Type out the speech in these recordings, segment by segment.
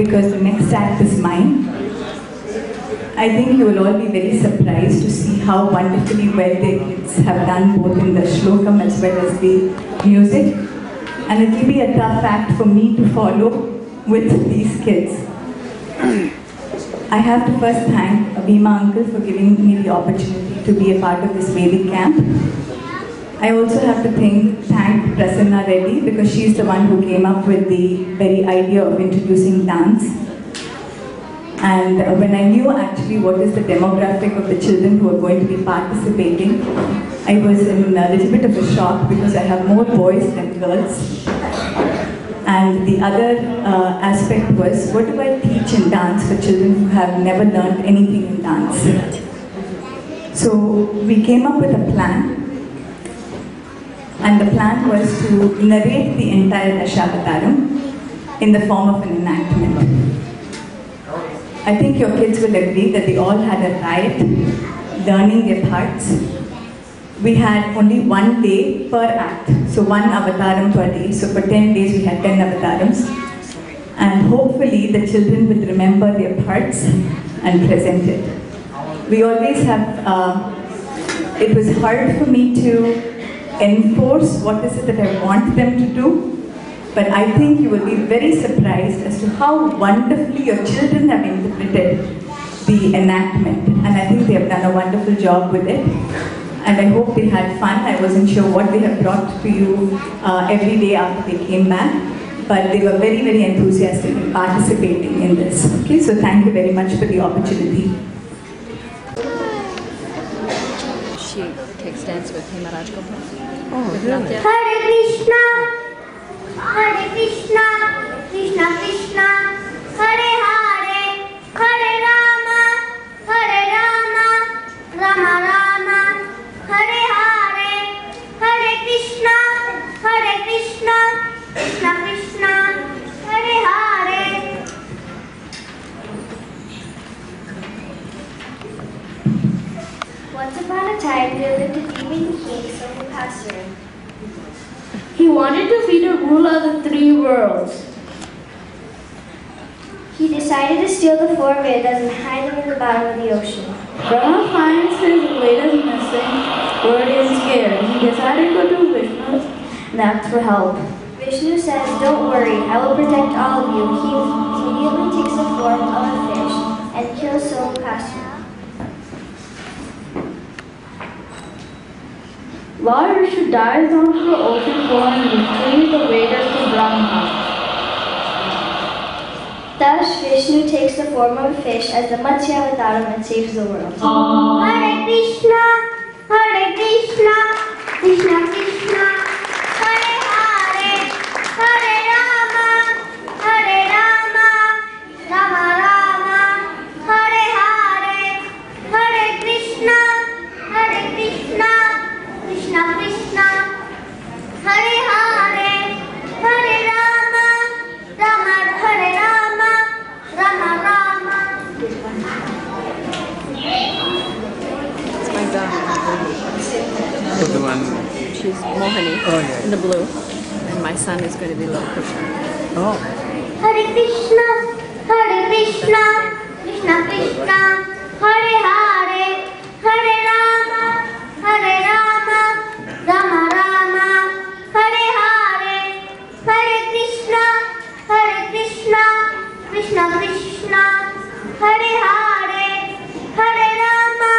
because the next act is mine. I think you will all be very surprised to see how wonderfully well the kids have done both in the shlokam as well as the music. And it will be a tough act for me to follow with these kids. I have to first thank Abhima uncle for giving me the opportunity to be a part of this Vedic camp. I also have to thank Prasanna Reddy because she's the one who came up with the very idea of introducing dance. And when I knew actually what is the demographic of the children who are going to be participating, I was in a little bit of a shock because I have more boys than girls. And the other aspect was, what do I teach in dance for children who have never learned anything in dance? So we came up with a plan. And the plan was to narrate the entire Dashavatara in the form of an enactment. I think your kids will agree that they all had a riot learning their parts. We had only 1 day per act, so 1 avataram per day. So for 10 days we had 10 avatarams. And hopefully the children will remember their parts and present it. We always have, it was hard for me to enforce what is it that I want them to do. But I think you will be very surprised as to how wonderfully your children have interpreted the enactment. And I think they have done a wonderful job with it. And I hope they had fun. I wasn't sure what they have brought to you every day after they came back. But they were very, very enthusiastic in participating in this. Okay, so thank you very much for the opportunity. She takes dance with Himaraj Gopal. Oh, really? Hare Krishna, Hare Krishna, Krishna Krishna, Hare Hare, Hare Rama, Rama Rama, Hare Hare, Hare Krishna, Krishna Krishna, Hare Hare. Once upon a time, there lived a demon king, Sushmita'S. He wanted to be the ruler of the 3 worlds. He decided to steal the 4 Vedas and hide them in the bottom of the ocean. Brahma finds his Vedas missing, worried and scared. He decided to go to Vishnu and ask for help. Vishnu says, "Don't worry, I will protect all of you." He immediately takes the form of a fish and kills Sushmita'S. Lord Vishnu dives down to the ocean floor and retrieves the Vedas to Brahma. Thus, Vishnu takes the form of a fish as the Matsya Avataram and saves the world. Hare Krishna, Krishna Krishna, Hare Hare, Hare Rama, Rama Rama, Hare Hare, Hare Krishna, Krishna Krishna, Hare Hare, Hare Rama, Hare Rama, Rama. It's my daughter. The one. She's Mohini in the blue, and my son is going to be little Krishna. Oh. Hare Krishna, Krishna Krishna, Hare Hare, Hare Rama, Rama Rama, Hare Hare, Hare Krishna, Krishna Krishna, Hare Hare, Hare Rama,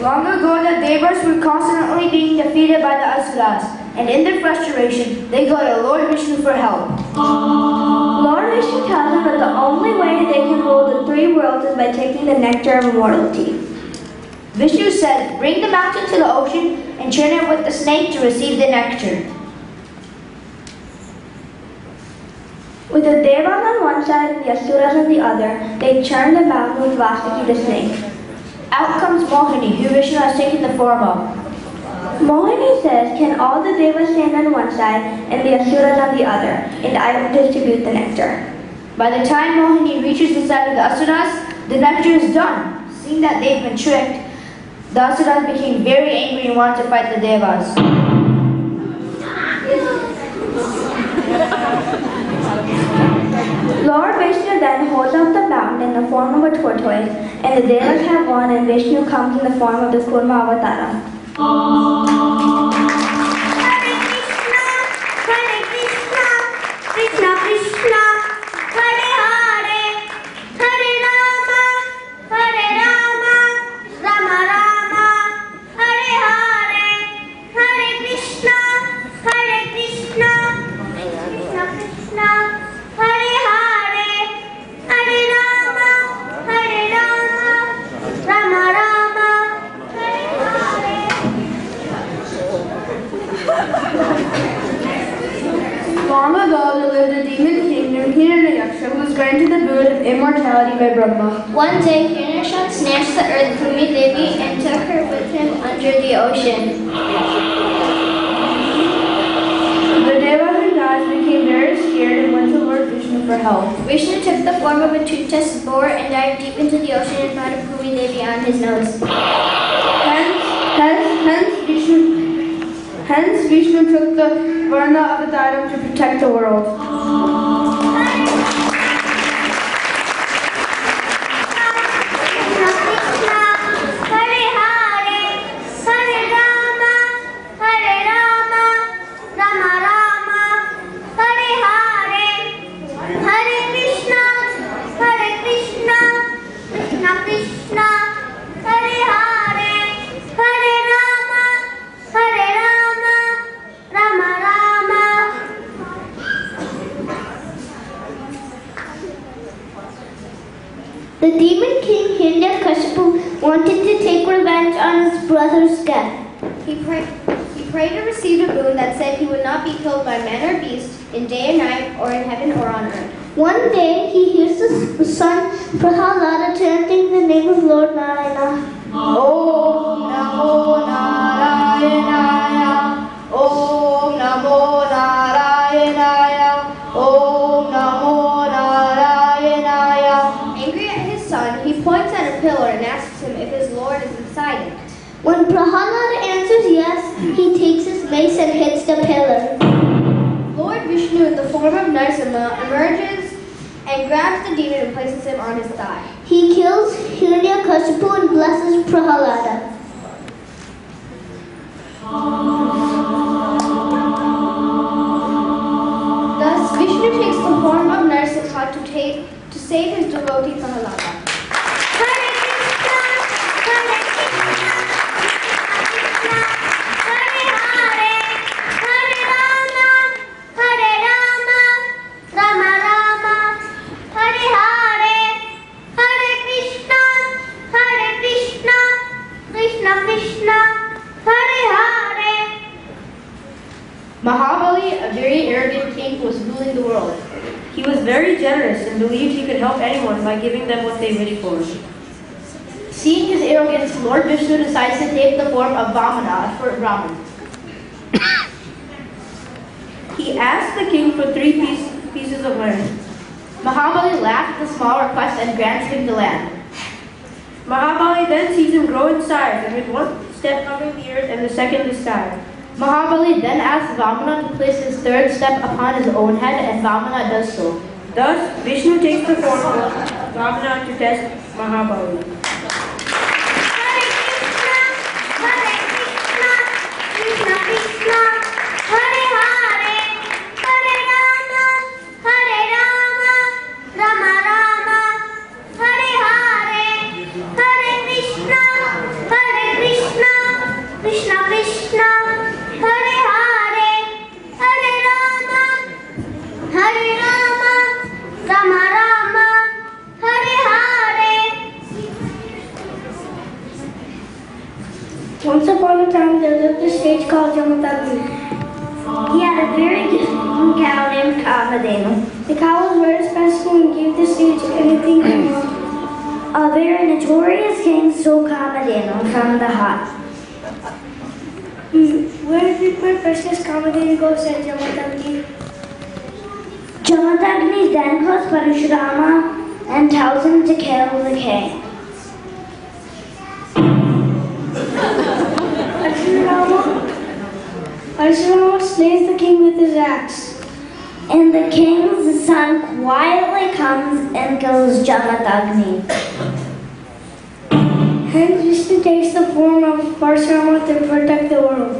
Long ago, the Devas were constantly being defeated by the Asuras, and in their frustration, they go to Lord Vishnu for help. Lord Vishnu tells them that the only way they can rule the 3 worlds is by taking the nectar of immortality. Vishnu says, "Bring the mountain to the ocean and churn it with the snake to receive the nectar." With the Devas on one side and the Asuras on the other, they churn the mountain with Vasaki the snake. Out comes Mohini, who Vishnu has taken the form of. Mohini says, "Can all the Devas stand on one side and the Asuras on the other, and I will distribute the nectar." By the time Mohini reaches the side of the Asuras, the nectar is done. Seeing that they've been tricked, the Asuras became very angry and wanted to fight the Devas. Lord Vishnu then holds up the mountain in the form of a tortoise, and the Devas have won, and Vishnu comes in the form of the Kurma Avatara. Hare Krishna, Krishna Krishna, Hare Hare, Hare Rama, Hare Rama, Rama Rama, Hare Hare, Hare Krishna, Krishna Krishna, Hare Hare, Hare Rama, Rama Rama, Hare Hare. Long ago there lived a demon king named Hiranyaksha who was granted the boon of immortality by Brahma. One day, Hiranyaksha snatched the earth Bhumi Devi and took her with him under the ocean. The Devas and gods became very scared and went to Lord Vishnu for help. Vishnu took the form of a toothless boar and dived deep into the ocean and found a Bhumi Devi on his nose. Hence Vishnu took the Varna Avataram to protect the world. The demon king Hiranyakashipu wanted to take revenge on his brother's death. He prayed to receive a boon that said he would not be killed by man or beast, in day and night, or in heaven or on earth. One day he hears the son Prahalada chanting the name of Lord Narayana. Om Namo Narayanaya, Om Namo Narayanaya, Om Namo Narayanaya. Angry at his son, he points at a pillar and asks him if his Lord is inside it. When Prahalada answers yes, he takes his mace and hits the pillar. Lord Vishnu, in the form of Narasimha, emerges and grabs the demon and places him on his thigh. He kills Hiranyakashipu and blesses Prahalada. Thus, Vishnu takes the form of Narasimha to save his devotee Prahalada. Hare Krishna, Hare Krishna, Krishna Krishna, Hare Hare, Hare Rama, Rama Rama, Hare Hare, Hare Krishna, Krishna Krishna, Hare Hare. Mahabali, a very arrogant king, was ruling the world. He was very generous and believed he could help anyone by giving them what they wished for. Seeing his arrogance, Lord Vishnu decides to take the form of Vamana, a short Brahmin. He asked the king for 3 pieces of land. Mahabali laughed at the small request and grants him the land. Mahabali then sees him grow in size, and with one step covering the earth and the second the sky. Mahabali then asks Vamana to place his 3rd step upon his own head, and Vamana does so. Thus, Vishnu takes the form of Vamana to test Mahabali. Hare Krishna, Krishna Krishna, Hare Hare, Hare Rama, Rama Rama, Hare Hare, Hare Krishna, Krishna Krishna, Hare Hare, Hare Rama, Rama Rama, Hare Hare. Once upon a time, there lived a sage called Jamatagni. He had a very good cow named Kamadenu. The cow was very special and gave the sage anything he wanted. A very notorious king stole Kamadenu from the hut. Where did my precious Kamadenu go, said Jamatagni. Jamatagni then calls Parashurama and tells him to kill the king. Parashurama slays the king with his axe. And the king's son quietly comes and kills Jamatagni. Hence Vishnu takes the form of Parshurama to protect the world.